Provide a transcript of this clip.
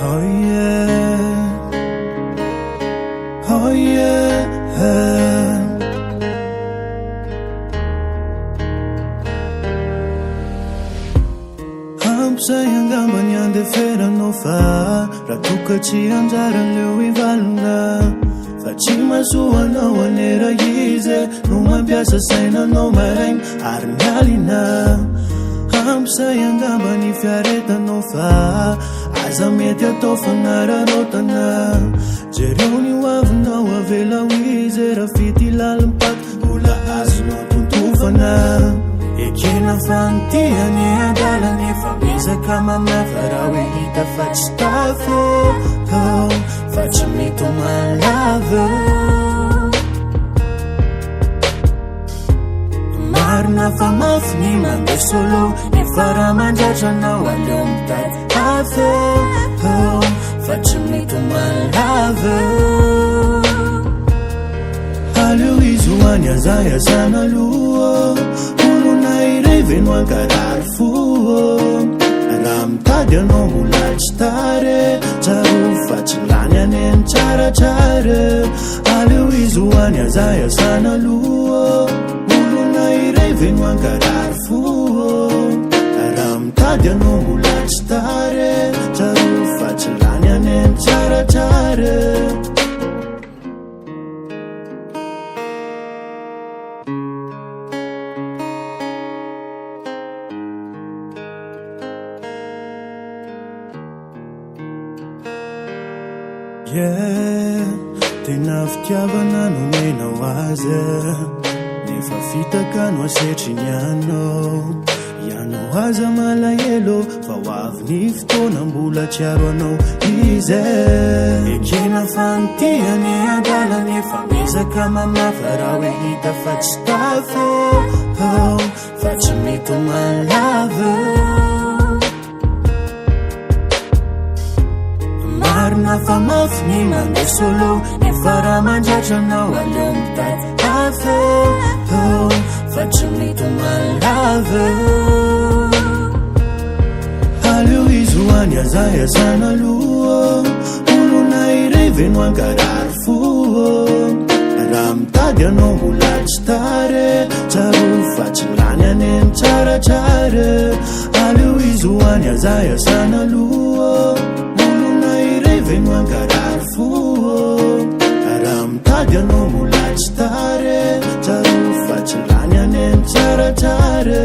Oh yeah, oh yeah. Sayang gaman yan de fera no fa Ratuka chi anjara leo I valuna Faci masua no anera yize Numa piasa saina no mareng arnalina Sayang gaman I fiareta no fa Aza metia tofanara rotana Jeroni wavna wavela wize Rafiti lalampak Ula azno kuntufana Ekena fantia ni adala ni famisa kama mafarawe ita fatstafo Facciami tu my love Marna famaf ni mande solo Ni fara mangiagia na wale umtai Ave Facciami tu my love Halio izuanya zaya sana luo Veno ankarar fuo Ramtadia no mulacitare Charu facilania nen characare Aleu izuania zaya sana luo Muluna irei veno ankarar fuo Ramtadia no mulacitare Charu facilania nen characare Yeah, tena fitiavana no menao azy Nefa fitaka no asetriny Ianao aza malahelo Fa hoavy ny fotoana mbola tsiaro anao izy Ekena fanotiany adalany Efa mizaka mamafa raha hoe hita fa tsy tafo Fa tsy mety ho malava Marina fa mafy ny mandeha solo Nefa raha mandratra anao aleo mitady hafa Fa tsy mety ho malava Aleo izy hoany azayazana aloha Olona iray veno ankarary fo Raha mitady anao mbola tsy tare Tsaro fa tsy lany aneny tsaratsara Aleo izy hoany azayazana aloha Veno ankarary fo Raha mitady anao mbola tsy tare Tsaro fa tsy lany aneny tsaratsara